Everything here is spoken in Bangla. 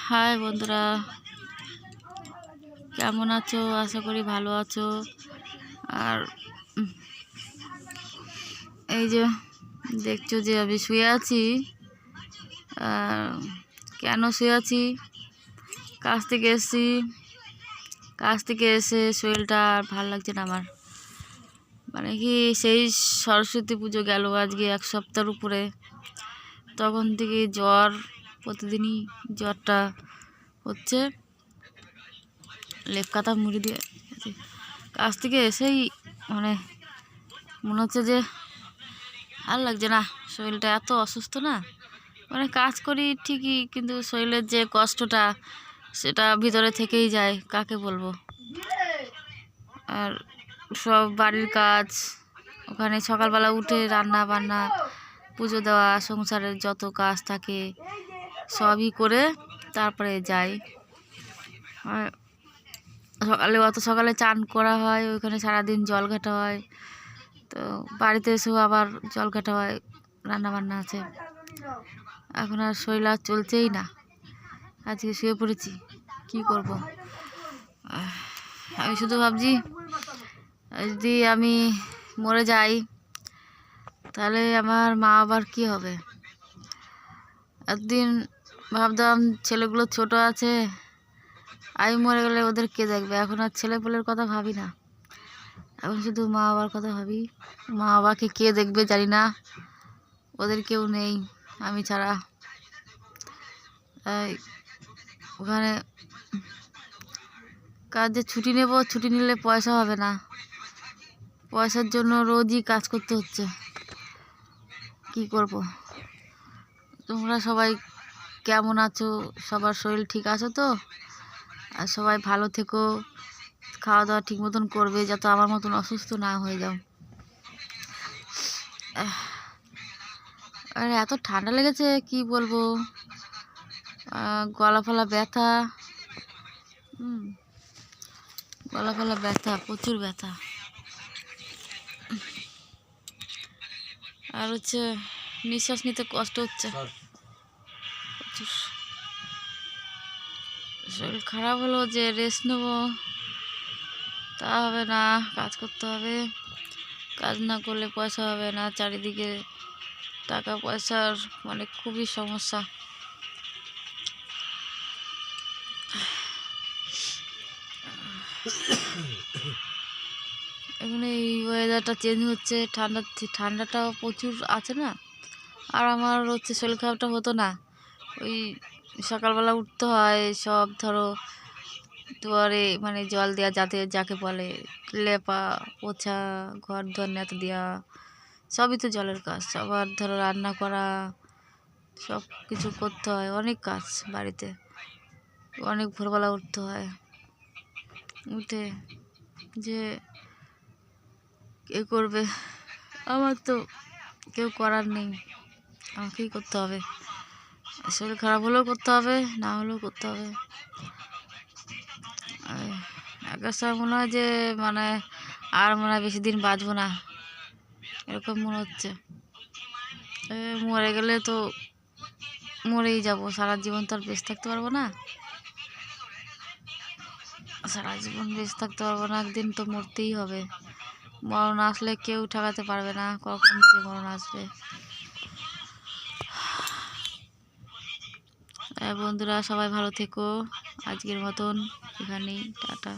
হাই বন্ধুরা, কেমন আছো? আশা করি ভালো আছো। আর এই যে দেখছো যে আমি শুয়ে আছি। কেন শুয়ে আছি? কাজ থেকে এসে শরীরটা আর ভালো লাগছে না আমার। মানে কি, সেই সরস্বতী পুজো গেল আজকে 1 সপ্তাহের উপরে। তখন থেকে জ্বর, প্রতিদিনই জ্বরটা হচ্ছে। লেপ কাটা মুড়ি দিয়ে কাজ থেকে এসেই মানে মনে হচ্ছে যে আর লাগছে না, শরীরটা এত অসুস্থ না। মানে কাজ করি ঠিকই, কিন্তু শরীরের যে কষ্টটা সেটা ভিতরে থেকেই যায়, কাকে বলবো। আর সব বাড়ির কাজ, ওখানে সকালবেলা উঠে রান্না বান্না, পুজো দেওয়া, সংসারের যত কাজ থাকে সবই করে তারপরে যাই। আর সকালে চান করা হয়, ওইখানে সারাদিন জল ঘাটা হয়। তো বাড়িতে এসেও আবার জল ঘাটা হয়, রান্না বান্না আছে। এখন আর শরীর আর চলছেই না। আজকে শুয়ে পড়েছি, কি করব। আমি শুধু ভাবছি, যদি আমি মরে যাই তাহলে আমার মা আবার কি হবে। একদিন ভাবতাম ছেলেগুলো ছোট আছে, আমি মরে গেলে ওদের কে দেখবে। এখন আর ছেলেপুলের কথা ভাবি না, এখন শুধু মা বাবার কথা ভাবি। মা বাবাকে কে দেখবে জানি না, ওদের কেউ নেই আমি ছাড়া। তাই ওখানে কাজে ছুটি নেব, ছুটি নিলে পয়সা হবে না। পয়সার জন্য রোজই কাজ করতে হচ্ছে, কি করব। তোমরা সবাই কেমন আছো? সবার শরীর ঠিক আছে তো? আর সবাই ভালো থেকো, খাওয়া দাওয়া ঠিক মতন করবে, যাতে আমার মতন অসুস্থ না হয়ে যাও। আর এত ঠান্ডা লেগেছে, কি বলবো। গলা ফলা ব্যথা, গলা ফলা ব্যথা, প্রচুর ব্যথা। আর হচ্ছে নিঃশ্বাস নিতে কষ্ট হচ্ছে প্রচুর। শরীর খারাপ হলো যে রেস্ট নেবো, তা হবে না, কাজ করতে হবে। কাজ না করলে পয়সা হবে না। চারিদিকে টাকা পয়সার মানে খুবই সমস্যা। এখন এই ওয়েদারটা চেঞ্জ হচ্ছে, ঠান্ডাটাও প্রচুর আছে না। আর আমার হচ্ছে শরীর খারাপটা হতো না, ওই সকালবেলা উঠতে হয়, সব ধরো দুয়ারে মানে জল দেওয়া, যাকে বলে লেপা পোছা, ঘর ধর নেতা দেওয়া, সবই তো জলের কাজ। আবার ধরো রান্না করা, সব কিছু করতে হয়, অনেক কাজ বাড়িতে। অনেক ভোরবেলা উঠতে হয়, উঠে যে কে করবে, আমার তো কেউ করার নেই, আমাকেই করতে হবে। শরীর খারাপ হলেও করতে হবে, না হলেও করতে হবে। একটা সময় মনে হয় যে মানে আর মনে হয় বেশি দিন বাঁচবো না, এরকম মনে হচ্ছে। মরে গেলে তো মরেই যাব, সারা জীবন তো আর বেঁচে থাকতে পারবো না। সারা জীবন বেঁচে থাকতে পারবো না, একদিন তো মরতেই হবে। মরণ আসলে কেউ ঠেকাতে পারবে না, কখন যে মরণ আসবে। বন্ধুরা সবাই ভালো থেকো, আজকের মতন এখানেই টাটা।